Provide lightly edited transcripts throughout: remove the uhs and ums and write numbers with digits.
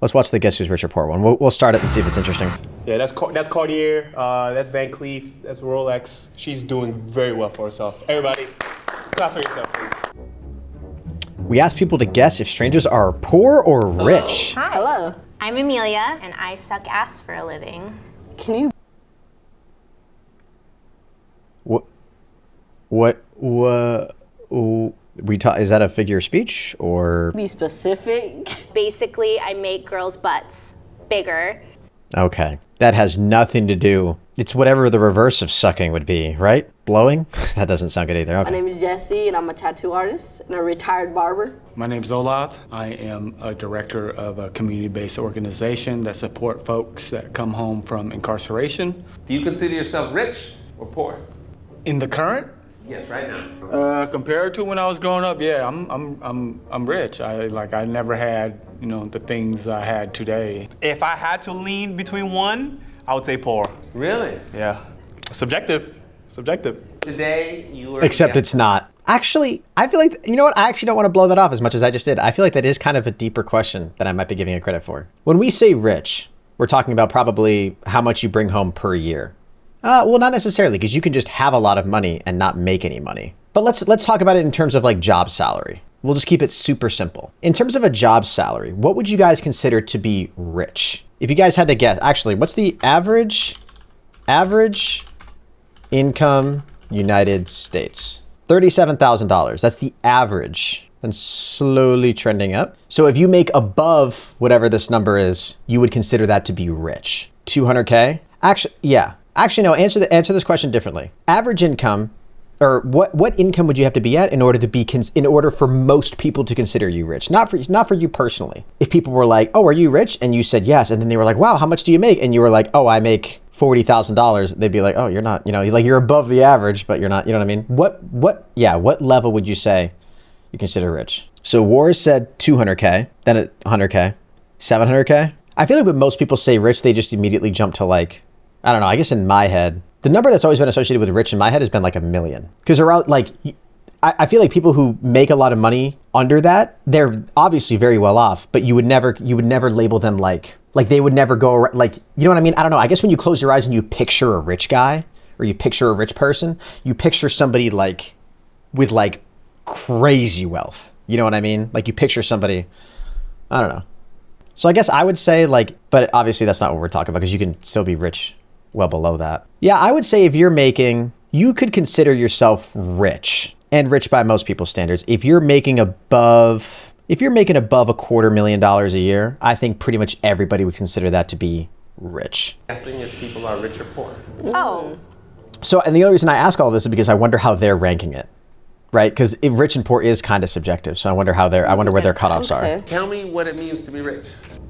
Let's watch the Guess Who's Rich or Poor one. We'll start it and see if it's interesting. Yeah, that's Cartier, that's Van Cleef, that's Rolex. She's doing very well for herself. Everybody, clap for yourself, please. We asked people to guess if strangers are poor or rich. Hi. Hello. I'm Amelia, and I suck ass for a living. Can you? Is that a figure of speech or? Be specific. Basically, I make girls' butts bigger. Okay. That has nothing to do. It's whatever the reverse of sucking would be, right? Blowing? That doesn't sound good either. Okay. My name is Jesse, and I'm a tattoo artist and a retired barber. My name's Olav. I am a director of a community-based organization that support folks that come home from incarceration. Do you consider yourself rich or poor? In the current? Yes, right now. Compared to when I was growing up, yeah, I'm rich. I never had, the things I had today. If I had to lean between one, I would say poor. Really? Yeah. Subjective. Today, you were... Except it's not. Actually, I feel like, you know what? I actually don't want to blow that off as much as I just did. I feel like that is kind of a deeper question than I might be giving it credit for. When we say rich, we're talking about probably how much you bring home per year. Well, not necessarily, because you can just have a lot of money and not make any money. But let's talk about it in terms of like job salary. We'll just keep it super simple. In terms of a job salary, what would you guys consider to be rich? If you guys had to guess, actually, what's the average income United States? $37,000. That's the average, and slowly trending up. So if you make above whatever this number is, you would consider that to be rich. 200K? Actually, yeah. Actually, no, answer this question differently. Average income, or what income would you have to be at in order for most people to consider you rich? Not for you personally. If people were like, "Oh, are you rich?" and you said yes, and then they were like, "Wow, how much do you make?" and you were like, "Oh, I make $40,000." They'd be like, "Oh, you're not, like you're above the average, but you're not." You know what I mean? What level would you say you consider rich? So Wars said 200K, then 100K, 700K. I feel like when most people say rich, they just immediately jump to like, I don't know, I guess in my head, the number that's always been associated with rich in my head has been like $1 million. Because around like, I feel like people who make a lot of money under that, they're obviously very well off, but you would never label them like they would never go around, like, you know what I mean? I don't know. I guess when you close your eyes and you picture a rich guy or you picture a rich person, you picture somebody like with like crazy wealth. You know what I mean? Like you picture somebody, I don't know. So I guess I would say like, but obviously that's not what we're talking about because you can still be rich well below that. Yeah, I would say if you could consider yourself rich, and rich by most people's standards. If you're making above $250,000 a year, I think pretty much everybody would consider that to be rich. Guessing if people are rich or poor. Oh. So, and the only reason I ask all this is because I wonder how they're ranking it, right? Because rich and poor is kind of subjective. So I wonder where their cutoffs are. Tell me what it means to be rich.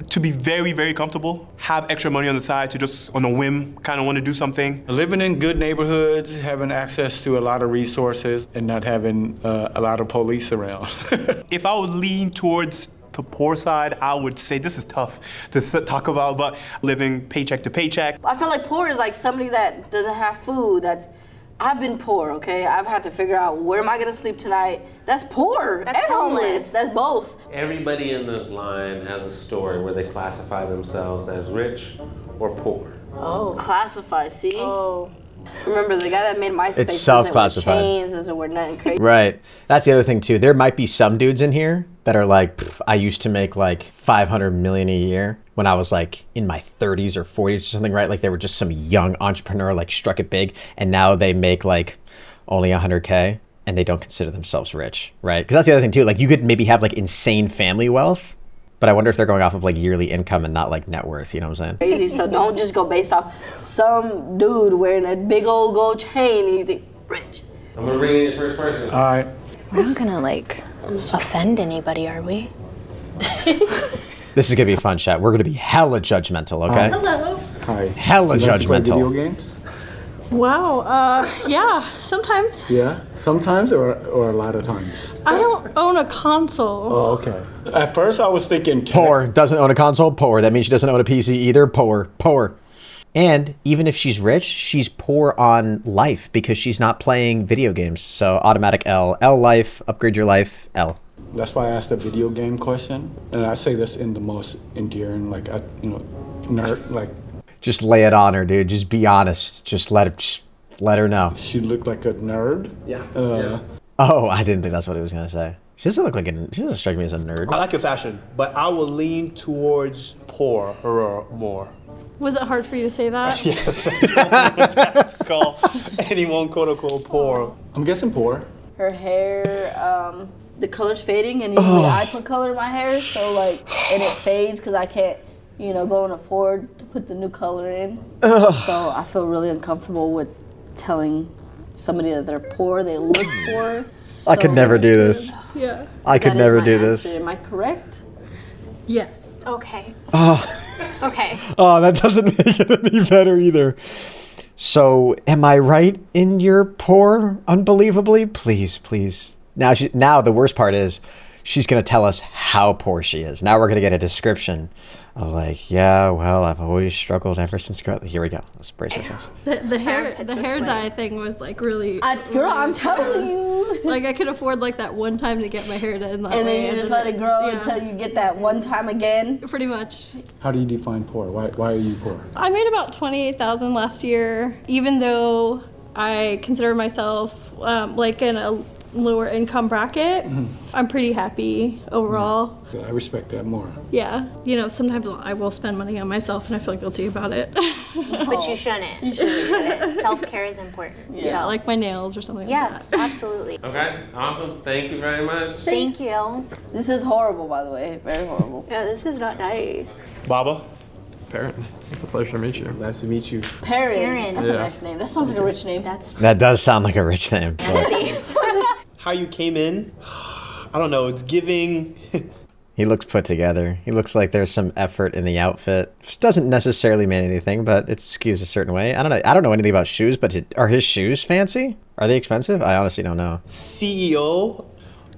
To be very, very comfortable, have extra money on the side to just on a whim kind of want to do something. Living in good neighborhoods, having access to a lot of resources, and not having a lot of police around. If I would lean towards the poor side, I would say, this is tough to talk about, but living paycheck to paycheck. I feel like poor is like somebody that doesn't have food. I've been poor, okay? I've had to figure out where am I gonna sleep tonight. That's poor. That's and homeless. That's both. Everybody in this line has a story where they classify themselves as rich or poor. Oh. Classify, see? Oh. Remember the guy that made MySpace It's self-classified. doesn't wear chains, doesn't wear nothing crazy. Right. That's the other thing too. There might be some dudes in here that are like, I used to make like 500 million a year when I was like in my 30s or 40s or something, right? Like they were just some young entrepreneur, like struck it big, and now they make like only 100K and they don't consider themselves rich, right? Because that's the other thing too. Like you could maybe have like insane family wealth, but I wonder if they're going off of like yearly income and not like net worth, you know what I'm saying? Crazy, so don't just go based off some dude wearing a big old gold chain and you think, rich. I'm gonna read it in first person. All right. We're not gonna like offend anybody, are we? This is gonna be a fun chat. We're gonna be hella judgmental, okay? Hello. Hi. Hella You like to play judgmental. video games? Wow. Yeah. Sometimes. Yeah. Sometimes or a lot of times. I don't own a console. Oh, okay. At first I was thinking Poor. Doesn't own a console? Poor. That means she doesn't own a PC either? Poor. Poor. And even if she's rich, she's poor on life because she's not playing video games. So automatic L. L life, upgrade your life, L. That's why I asked the video game question. And I say this in the most endearing, like, nerd, like. Just lay it on her, dude. Just be honest. Just let her know. She looked like a nerd. Yeah. Oh, I didn't think that's what he was gonna say. She doesn't look like she doesn't strike me as a nerd. I like your fashion, but I will lean towards poor or more. Was it hard for you to say that? Yes. I don't want to call anyone quote unquote poor. I'm guessing poor. Her hair, the color's fading, and usually I put color in my hair, so like, and it fades because I can't, go and afford to put the new color in. So I feel really uncomfortable with telling somebody that they're poor, they look poor. So I could never do this. Yeah. I could that is never my do answer. this. Am I correct? Yes. Okay. Oh. Okay. Oh, that doesn't make it any better either. So, am I right in your poor, unbelievably? Please, please. Now the worst part is she's going to tell us how poor she is. Now we're going to get a description of like, yeah, well, I've always struggled ever since growing. Here we go. Let's brace ourselves. The hair dye thing was like really. Girl, I'm telling you. Like I could afford like that one time to get my hair done that And way. then you just let it grow until you get that one time again. Pretty much. How do you define poor? Why are you poor? I made about $28,000 last year, even though I consider myself like in a lower income bracket. I'm pretty happy overall. I respect that more. Yeah. Sometimes I will spend money on myself and I feel guilty about it. But you shouldn't. You shouldn't. Self-care is important. Yeah, So. like my nails or something Yes, like that. absolutely. Okay, awesome. Thank you very much. Thank you. This is horrible, by the way. Very horrible. Yeah, this is not nice. Baba, Perrin, it's a pleasure to meet you. nice to meet you. Perrin. That's a Yeah. nice name. That sounds like a rich name. That does sound like a rich name. How you came in? I don't know. It's giving. He looks put together. He looks like there's some effort in the outfit. Which doesn't necessarily mean anything, but it skews a certain way. I don't know. I don't know anything about shoes, but are his shoes fancy? Are they expensive? I honestly don't know. CEO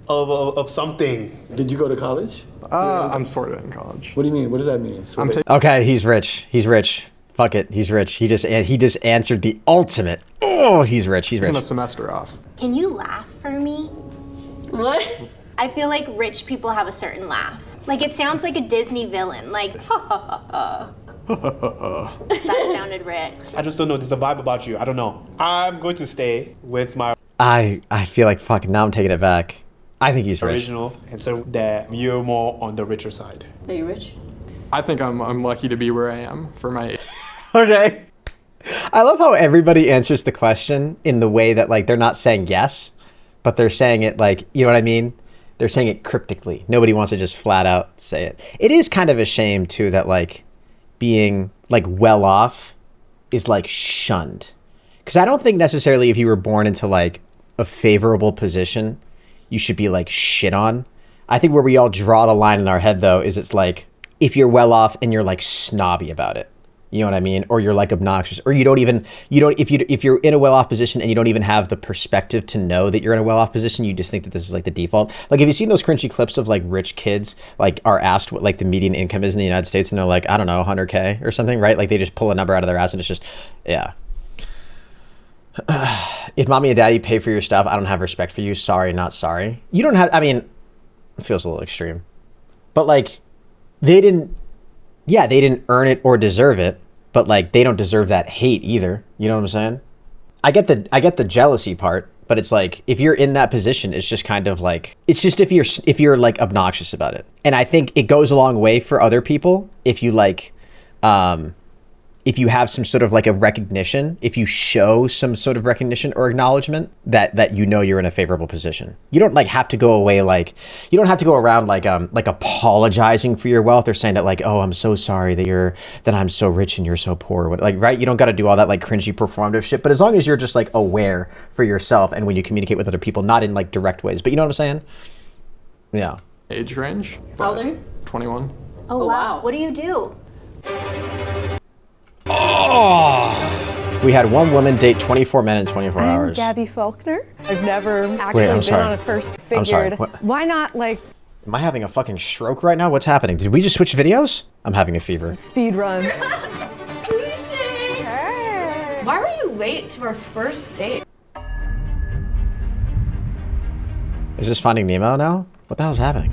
of something. Did you go to college? I'm sort of in college. What do you mean? What does that mean? So Okay, he's rich. He's rich. Fuck it. He's rich. He just answered the ultimate. Oh, he's rich. He's Taking a rich. semester off. Can you laugh for me? What? I feel like rich people have a certain laugh. Like it sounds like a Disney villain. Like ha ha ha ha. That sounded rich. I just don't know. There's a vibe about you. I don't know. I'm going to stay with my I feel like fuck. Now I'm taking it back. I think he's rich. original, and so that you're more on the richer side. Are you rich? I think I'm lucky to be where I am for my age. Okay. I love how everybody answers the question in the way that like they're not saying yes, but they're saying it like, you know what I mean? They're saying it cryptically. Nobody wants to just flat out say it. It is kind of a shame too that like being like well off is like shunned. Because I don't think necessarily if you were born into like a favorable position, you should be like shit on. I think where we all draw the line in our head though is it's like if you're well off and you're like snobby about it. You know what I mean? Or you're like obnoxious, or if you're in a well-off position and you don't even have the perspective to know that you're in a well-off position, you just think that this is like the default. Like, have you seen those cringy clips of like rich kids like are asked what like the median income is in the United States, and they're like, I don't know, 100K or something, right? Like they just pull a number out of their ass and it's just, yeah. If mommy and daddy pay for your stuff, I don't have respect for you. Sorry, not sorry. You don't have. I mean, it feels a little extreme, but like they didn't earn it or deserve it, but like they don't deserve that hate either. You know what I'm saying? I get the jealousy part, but it's like if you're in that position, it's just kind of like it's just if you're like obnoxious about it. And I think it goes a long way for other people if you like if you have some sort of like a recognition, if you show some sort of recognition or acknowledgement that you know you're in a favorable position. You don't like have to go away like you don't have to go around like apologizing for your wealth or saying that like, oh, I'm so sorry that I'm so rich and you're so poor. Like, right? You don't got to do all that like cringy performative shit. But as long as you're just like aware for yourself and when you communicate with other people, not in like direct ways, but you know what I'm saying? Yeah. Age range? How old are you? 21. Oh, wow. What do you do? Oh, we had one woman date 24 men in 24 hours. I'm Gabby Faulkner. I've never actually Wait, I'm been sorry. on a first I'm sorry, figured. what? Why not like Am I having a fucking stroke right now? What's happening? Did we just switch videos? I'm having a fever. speed run? Why were you late to our first date? Is this Finding Nemo now? What the hell's happening?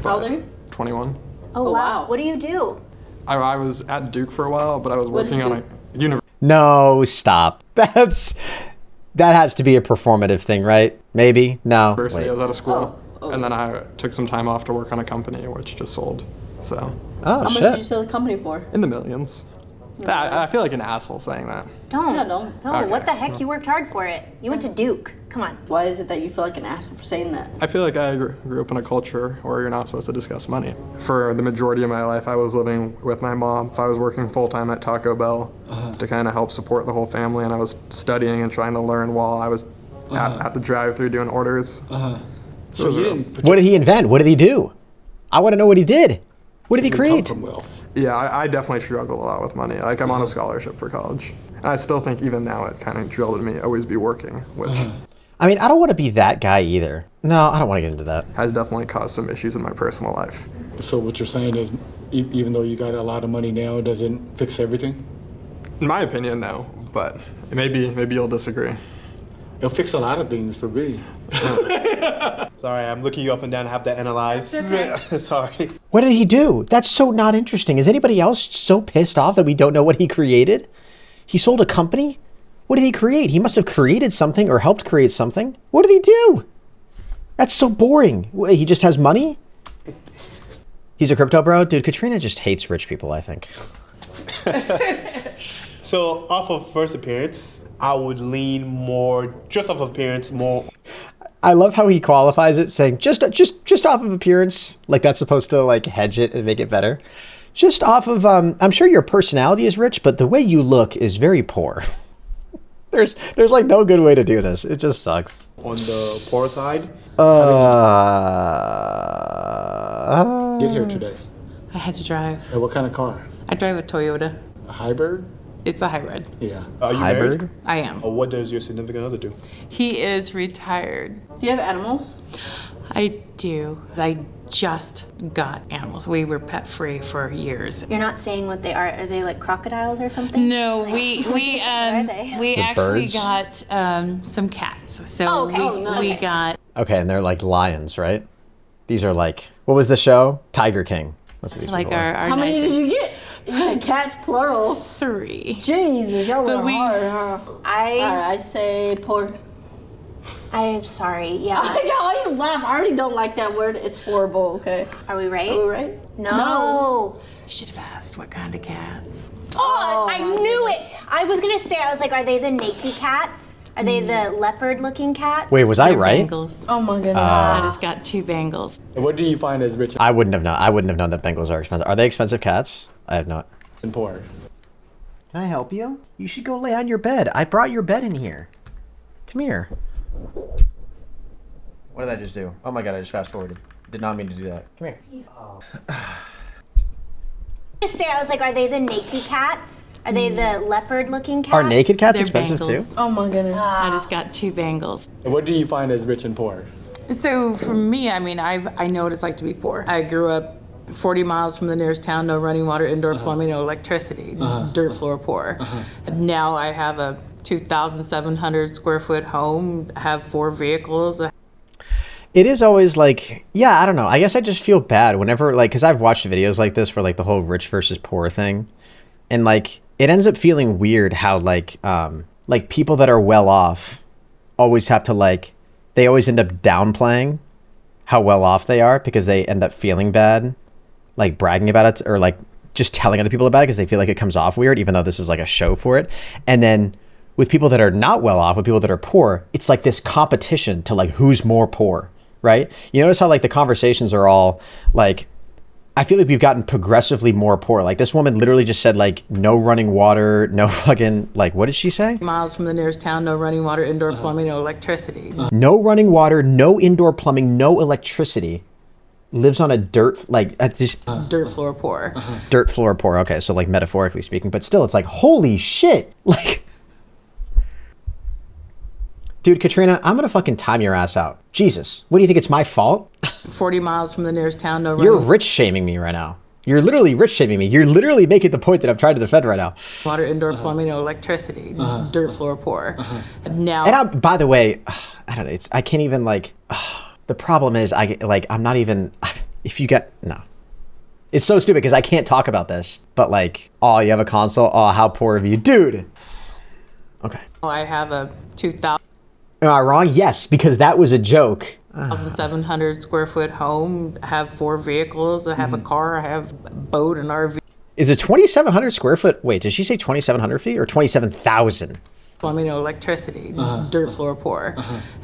How old are you? 21. Oh, Oh, wow. wow. What do you do? I was at Duke for a while, but I was working on a university. No, stop. That has to be a performative thing, right? Maybe? No. I Wait. was out of school, and then I took some time off to work on a company which just sold. So, Oh, How much did you shit. sell the company for? in the millions. I feel like an asshole saying that. Don't. Yeah, don't. No, Okay. what the heck? You worked hard for it. You went to Duke. Come on. Why is it that you feel like an asshole for saying that? I feel like I grew up in a culture where you're not supposed to discuss money. For the majority of my life, I was living with my mom. I was working full-time at Taco Bell to kind of help support the whole family, and I was studying and trying to learn while I was at the drive-thru doing orders. So you didn't What did he invent? What did he do? I want to know what he did. What did he come create? from wealth. Yeah, I definitely struggled a lot with money. Like, I'm on a scholarship for college. And I still think even now it kind of drilled in me always be working, which I mean, I don't want to be that guy either. No, I don't want to get into that. has definitely caused some issues in my personal life. So what you're saying is, even though you got a lot of money now, it doesn't fix everything? In my opinion, no, but maybe you'll disagree. It'll fix a lot of things for me. Sorry, I'm looking you up and down. I have to analyze. Sorry. What did he do? That's so not interesting. Is anybody else so pissed off that we don't know what he created? He sold a company? What did he create? He must have created something or helped create something. What did he do? That's so boring. He just has money? He's a crypto bro? Dude, Katrina just hates rich people, I think. So off of first appearance, I would lean more, just off of appearance, more. I love how he qualifies it, saying just off of appearance, like that's supposed to like hedge it and make it better. Just off of, I'm sure your personality is rich, but the way you look is very poor. There's like no good way to do this. It just sucks. On the poor side, Get here today. I had to drive. And what kind of car? I drive a Toyota. A hybrid? It's a hybrid. Yeah. are you Hybrid? married? I am. Or what does your significant other do? He is retired. Do you have animals? I do. I just got animals. We were pet free for years. You're not saying what they are. Are they like crocodiles or something? No, we are they? we The actually birds? got some cats. So Oh, okay. we Nice. got Okay, and they're like lions, right? These are like, what was the show? Tiger King. That's what these like people are. our How many nice did you get? You said cats plural. 3. Jesus, y'all But went we- hard, huh? I say poor. I'm sorry. Yeah. I got why you laugh. I already don't like that word. It's horrible. Okay. Are we right? Are we right? No. You should have asked what kind of cats. Oh, I my knew it. I was gonna say. I was like, are they the naked cats? Are they the leopard-looking cats? Wait, was I They're right? Bengals. Oh my goodness. I just got 2 Bengals. And what do you find as rich I wouldn't have known. I wouldn't have known that Bengals are expensive. Are they expensive cats? I have not. and poor? Can I help you? You should go lay on your bed. I brought your bed in here. Come here. What did I just do? Oh my god, I just fast forwarded. Did not mean to do that. Come here. I was like, are they the naked cats? Are they the leopard-looking cats? Are naked cats They're expensive Bengals. too? Oh my goodness. I just got 2 Bengals. And what do you find as rich and poor? So for me, I mean, I know what it's like to be poor. I grew up 40 miles from the nearest town, no running water, indoor plumbing, no electricity, dirt floor poor. And now I have a 2,700 square foot home, have 4 vehicles. It is always like, yeah, I don't know. I guess I just feel bad whenever, like, because I've watched videos like this where, like, the whole rich versus poor thing. And, like, it ends up feeling weird how, like people that are well off always have to, like, they always end up downplaying how well off they are because they end up feeling bad, like, bragging about it or, like, just telling other people about it because they feel like it comes off weird, even though this is, like, a show for it. And then with people that are not well off, with people that are poor, it's like this competition to, like, who's more poor. Right? You notice how like the conversations are all like, I feel like we've gotten progressively more poor. Like this woman literally just said like no running water, no fucking, like, what did she say? Miles from the nearest town, no running water, indoor plumbing, no electricity. No running water, no indoor plumbing, no electricity. Lives on a dirt, like, just Dirt floor poor. dirt floor poor. Okay, so like metaphorically speaking, but still it's like, holy shit. Like, dude, Katrina, I'm gonna fucking time your ass out. Jesus, what do you think? It's my fault? 40 miles from the nearest town, no You're running. rich shaming me right now. You're literally rich shaming me. You're literally making the point that I'm trying to defend right now. Water, indoor plumbing, no electricity, dirt floor poor. Now, And by the way, I don't know. I can't even like. The problem is I'm not even. If you get no. It's so stupid because I can't talk about this. But like, oh, you have a console. Oh, how poor of you, dude. Okay. I have a 2,000. Am I wrong? Yes, because that was a joke. 1,700 square foot home. I have 4 vehicles. I have a car. I have a boat, an RV. Is it 2,700 square foot? Wait, did she say 2,700 feet or 27,000? Plumbing, no electricity, dirt floor poor.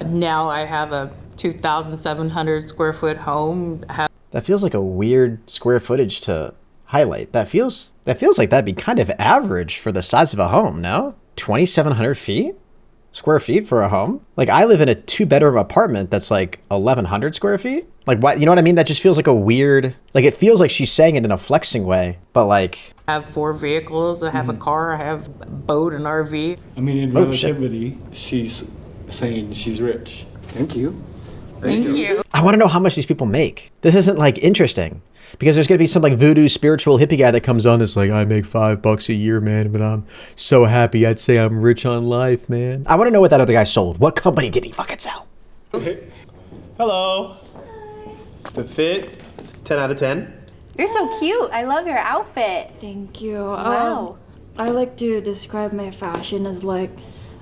Now I have a 2,700 square foot home. That feels like a weird square footage to highlight. That feels like that'd be kind of average for the size of a home, no? 2,700 square feet for a home? Like I live in a 2-bedroom apartment that's like 1,100 square feet. Like what, you know what I mean? That just feels like a weird, like it feels like she's saying it in a flexing way, but like. I have 4 vehicles. I have a car. I have a boat, an RV. I mean, in relativity, she's saying she's rich. Thank you. Thank you. I want to know how much these people make. This isn't like interesting because there's going to be some like voodoo spiritual hippie guy that comes on that's like, I make $5 a year, man, but I'm so happy. I'd say I'm rich on life, man. I want to know what that other guy sold. What company did he fucking sell? Hello. The fit, 10 out of 10. You're so cute. I love your outfit. Thank you. Wow. I like to describe my fashion as like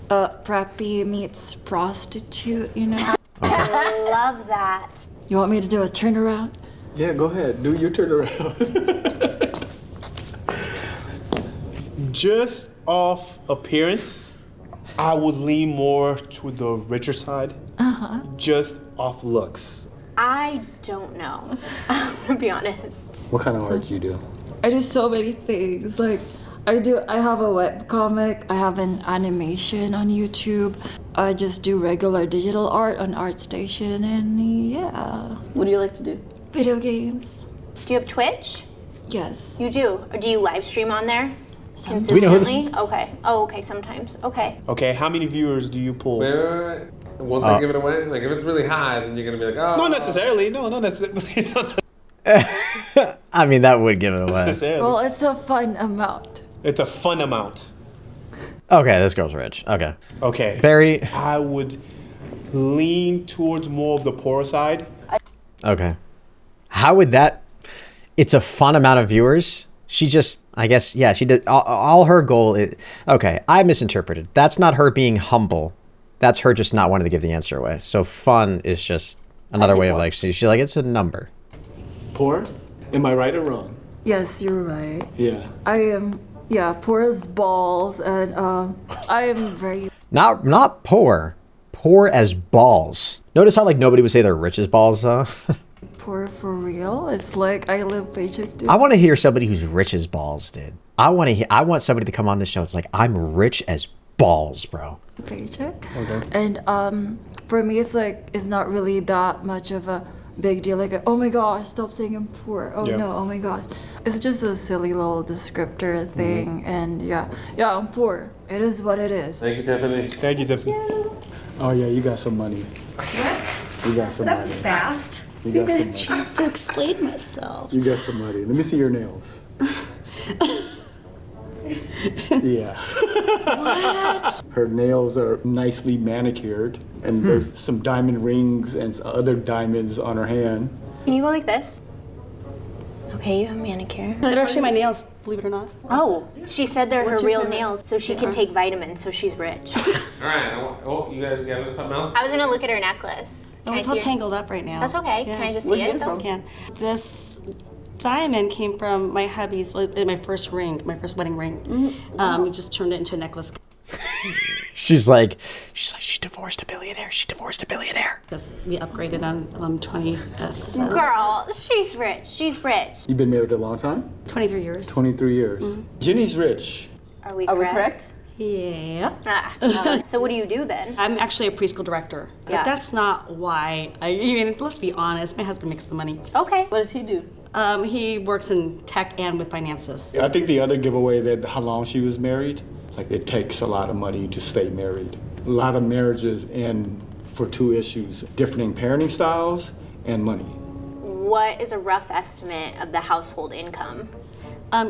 preppy meets prostitute, you know? I love that. You want me to do a turnaround? Yeah, go ahead. Do your turnaround. Just off appearance, I would lean more to the richer side. Just off looks. I don't know. I'm gonna be honest. What kind of art do you do? I do so many things. Like I have a webcomic, I have an animation on YouTube. I just do regular digital art on ArtStation, and yeah. What do you like to do? Video games. Do you have Twitch? Yes. You do? Or do you live stream on there? Sometimes. Consistently? Okay. Oh, okay, sometimes. Okay. Okay, how many viewers do you pull? Wait. Won't they give it away? Like, if it's really high, then you're going to be like, oh. Not necessarily. No, not necessarily. I mean, that would give it away. Well, it's a fun amount. It's a fun amount. Okay, this girl's rich. Okay. Okay. Barry. I would lean towards more of the poorer side. Okay. How would that... It's a fun amount of viewers. She just, I guess, yeah, she did... All her goal is... Okay, I misinterpreted. That's not her being humble. That's her just not wanting to give the answer away. So fun is just another way of like... She's like, it's a number. Poor? Am I right or wrong? Yes, you're right. Yeah. I am, yeah, poor as balls, and I am very... Not poor. Poor as balls. Notice how like nobody would say they're rich as balls, though? Poor for real. It's like I live paycheck to... I want to hear somebody who's rich as balls, dude. I want somebody to come on this show. It's like, I'm rich as balls, bro. Paycheck. Okay. And for me, it's like, it's not really that much of a big deal. Like, oh my gosh, stop saying I'm poor. Oh no, oh my gosh. It's just a silly little descriptor thing. And yeah, I'm poor. It is what it is. Thank you, Tiffany. Thank you, Tiffany. Oh yeah, you got some money. What? You got some money. That was fast. You I got got some a money. chance to explain myself. You got some money. Let me see your nails. Yeah. What? Her nails are nicely manicured, and there's some diamond rings and some other diamonds on her hand. Can you go like this? Okay, you have manicure. They're actually my nails, believe it or not. Oh, she said they're What's her your real favorite? nails, so she can take vitamins, so she's rich. All right. Oh, you guys got something else? I was gonna look at her necklace. No, Can it's I all see it? tangled up right now. That's okay. Yeah. Can I just Where'd see you it get it though? from? This diamond came from my hubby's, my first ring, my first wedding ring. We just turned it into a necklace. She's like, she divorced a billionaire. She divorced a billionaire. Because we upgraded on 20th. So. Girl, she's rich. She's rich. You've been married a long time? 23 years. 23 years. Jenny's rich. Are we Are we correct? correct? Yeah. So what do you do then? I'm actually a preschool director. But Yeah. that's not why. I mean, let's be honest. My husband makes the money. Okay. What does he do? He works in tech and with finances. I think the other giveaway that how long she was married, like it takes a lot of money to stay married. A lot of marriages end for two issues, differing parenting styles and money. what is a rough estimate of the household income?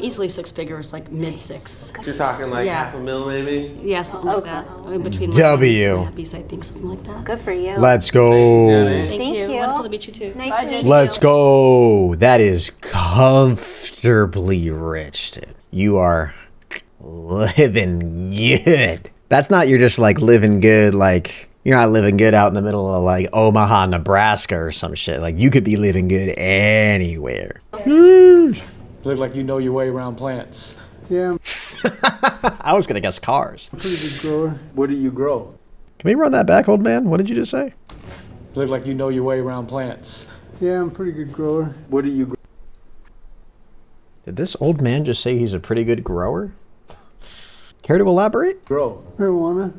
Easily 6 figures, like mid 6. You're talking like half a mil, maybe? Yeah, something like that. In between W. my hubbies, I think something like that. Good for you. Let's go. Thank you. Wonderful to meet you too. Nice to meet you. Let's go. That is comfortably rich, dude. You are living good. That's not you're just like living good, like you're not living good out in the middle of like Omaha, Nebraska or some shit. Like you could be living good anywhere. Look like you know your way around plants. Yeah. I was gonna guess cars. Pretty good grower. What do you grow? Can we run that back, old man? What did you just say? Look like you know your way around plants. Yeah, I'm a pretty good grower. What do you grow? Did this old man just say he's a pretty good grower? Care to elaborate? Grow. Marijuana.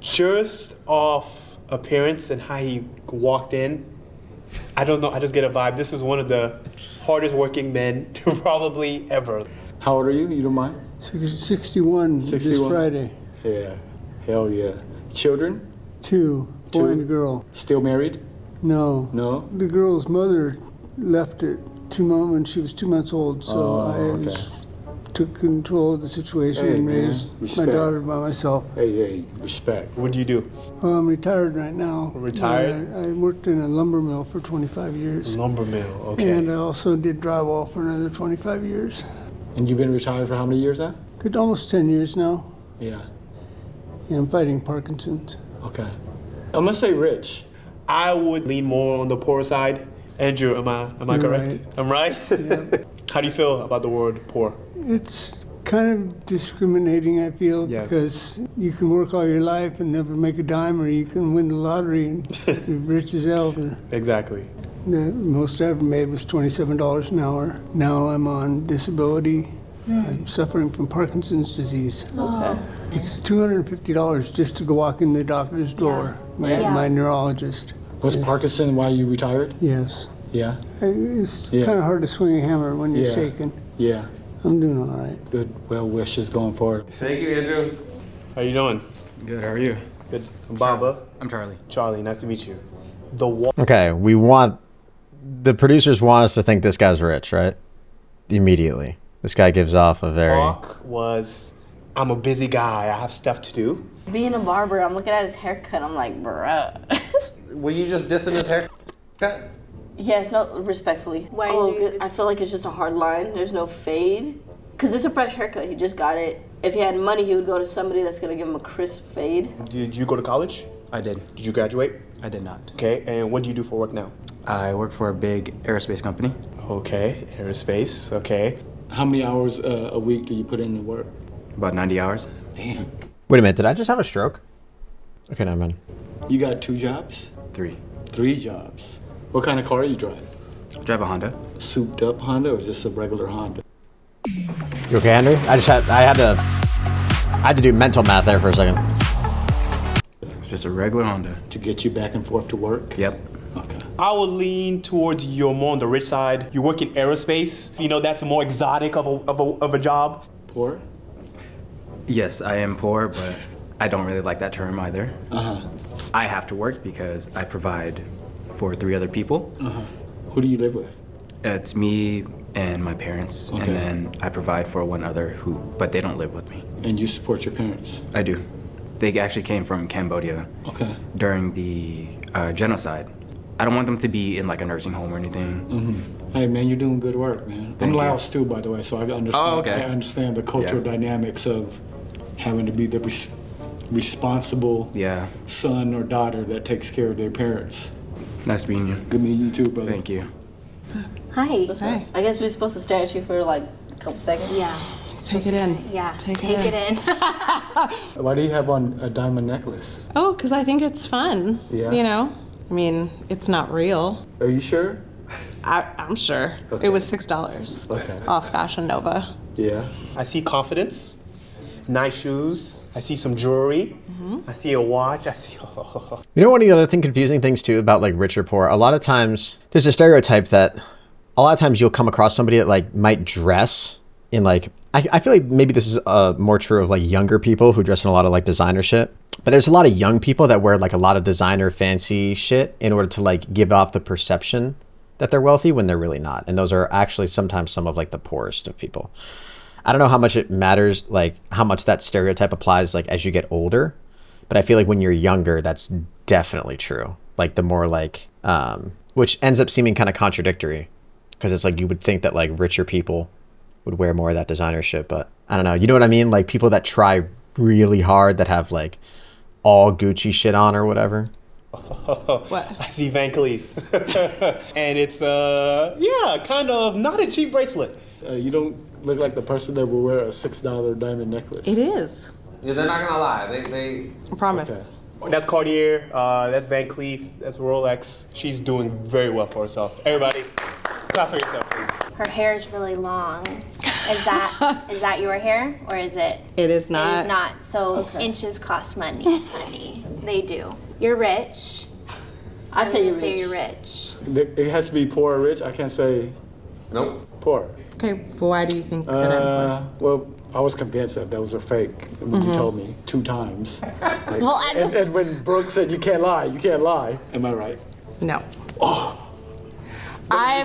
Just off appearance and how he walked in, I don't know, I just get a vibe. This is one of the hardest working men probably ever. How old are you? You don't mind? 61 this Friday. Yeah. Hell yeah. Children? 2, boy and a girl. Still married? No. No? The girl's mother left at 2 months when she was 2 months old, so I just took control of the situation and raised my daughter by myself. Hey, respect. What do you do? I'm retired right now. Retired? I worked in a lumber mill for 25 years. Lumber mill, okay. And I also did drywall for another 25 years. And you've been retired for how many years now? Good, almost 10 years now. Yeah. Yeah, I'm fighting Parkinson's. Okay. I'm gonna say rich. I would lean more on the poor side. Andrew, am I You're correct? right. I'm right? Yeah. How do you feel about the word poor? It's kind of discriminating, I feel, Yes. because you can work all your life and never make a dime, or you can win the lottery and be rich as hell. Exactly. The most I ever made was $27 an hour. Now I'm on disability. I'm suffering from Parkinson's disease. Okay. It's $250 just to go walk in the doctor's door, my neurologist. Was Parkinson why you retired? Yes. Yeah. It's kind of hard to swing a hammer when you're shaking. Yeah. I'm doing all right. Good. Well wishes going forward. Thank you, Andrew. How you doing? Good, how are you? Good. I'm Baba. I'm Charlie. Charlie, nice to meet you. Okay, the producers want us to think this guy's rich, right? Immediately. This guy gives off a very... Walk was, I'm a busy guy, I have stuff to do. Being a barber, I'm looking at his haircut, I'm like, bruh. Were you just dissing his haircut? Yes, no, respectfully. I feel like it's just a hard line. There's no fade. Because it's a fresh haircut. He just got it. If he had money, he would go to somebody that's going to give him a crisp fade. Did you go to college? I did. Did you graduate? I did not. Okay, and what do you do for work now? I work for a big aerospace company. Okay, aerospace, okay. How many hours a week do you put into work? About 90 hours. Damn. Wait a minute, did I just have a stroke? Okay, never mind. You got 2 jobs? 3. 3 jobs. What kind of car you drive? I drive a Honda. Souped up Honda or is this a regular Honda? You okay, Andrew? I had to do mental math there for a second. It's just a regular Honda. To get you back and forth to work? Yep. Okay. I would lean towards you're more on the rich side. You work in aerospace. You know, that's a more exotic of a job. Poor? Yes, I am poor, but I don't really like that term either. Uh-huh. I have to work because I provide for 3 other people. Uh-huh. Who do you live with? It's me and my parents, Okay. and then I provide for 1 other but they don't live with me. And you support your parents? I do. They actually came from Cambodia Okay. during the genocide. I don't want them to be in like a nursing home or anything. Mm-hmm. Hey man, you're doing good work, man. Thank I'm you. Laos too, by the way, so I understand. Oh, okay. I understand the cultural dynamics of having to be the responsible son or daughter that takes care of their parents. Nice meeting you. Good meeting you too, brother. Thank you. Hi. I guess we're supposed to stare at you for like a couple seconds. Yeah. Take it in. Yeah, Take it in. Why do you have on a diamond necklace? Oh, because I think it's fun. Yeah. You know? I mean, it's not real. Are you sure? I'm sure. Okay. It was $6 Okay. off Fashion Nova. Yeah. I see confidence, nice shoes. I see some jewelry. I see a watch. I see. You know what the other thing, confusing things too about like rich or poor? A lot of times there's a stereotype that a lot of times you'll come across somebody that like might dress in like, I feel like maybe this is more true of like younger people who dress in a lot of like designer shit. But there's a lot of young people that wear like a lot of designer fancy shit in order to like give off the perception that they're wealthy when they're really not. And those are actually sometimes some of like the poorest of people. I don't know how much it matters, like how much that stereotype applies like as you get older, but I feel like when you're younger, that's definitely true. Like the more like, which ends up seeming kind of contradictory because it's like you would think that like richer people would wear more of that designer shit, but I don't know. You know what I mean? Like people that try really hard that have like all Gucci shit on or whatever. What? I see Van Cleef. And it's, kind of not a cheap bracelet. You don't look like the person that will wear a $6 diamond necklace. It is. Yeah, they're not gonna lie. They I promise. Okay. That's Cartier, that's Van Cleef, that's Rolex. She's doing very well for herself. Everybody, clap for yourself, please. Her hair is really long. Is that your hair or is it? It is not. It is not. So inches cost money, honey. They do. You're rich. I say you're say rich. you're rich. It has to be poor or rich. I can't say Nope. poor. Okay, why do you think that I'm poor? Well, I was convinced that those were fake when you told me 2 times. Like, Well, I just- and when Brooke said you can't lie, you can't lie. Am I right? No.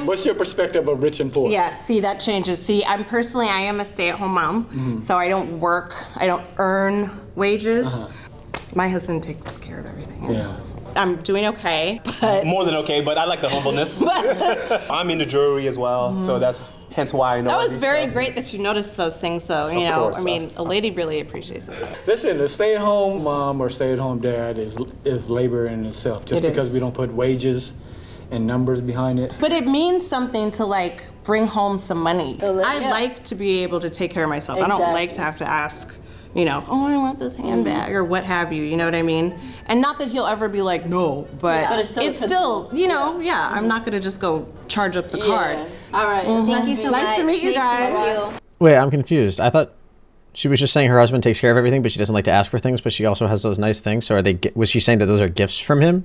What's your perspective of rich and poor? Yeah, see, that changes. See, I am a stay-at-home mom, so I don't work, I don't earn wages. My husband takes care of everything. Yeah. I'm doing okay, but More than okay, but I like the humbleness. I'm into jewelry as well, so that's hence why I know. that all was these very stuff. great that you noticed those things, though. You Of know, course, I mean, a lady really appreciates it. Listen, a stay-at-home mom or stay-at-home dad is labor in itself. Just It because is. we don't put wages and numbers behind it. But it means something to like bring home some money. I yeah. like to be able to take care of myself. I don't Exactly. like to have to ask, you know, oh, I want this handbag or what have you. You know what I mean? And not that he'll ever be like, no, but, But it's still a you know, yeah. I'm not gonna just go charge up the card. All right. Thank you so much. Nice to meet you Nice to guys. meet you. Wait, I'm confused. I thought she was just saying her husband takes care of everything, but she doesn't like to ask for things, but she also has those nice things. So are they? Was she saying that those are gifts from him?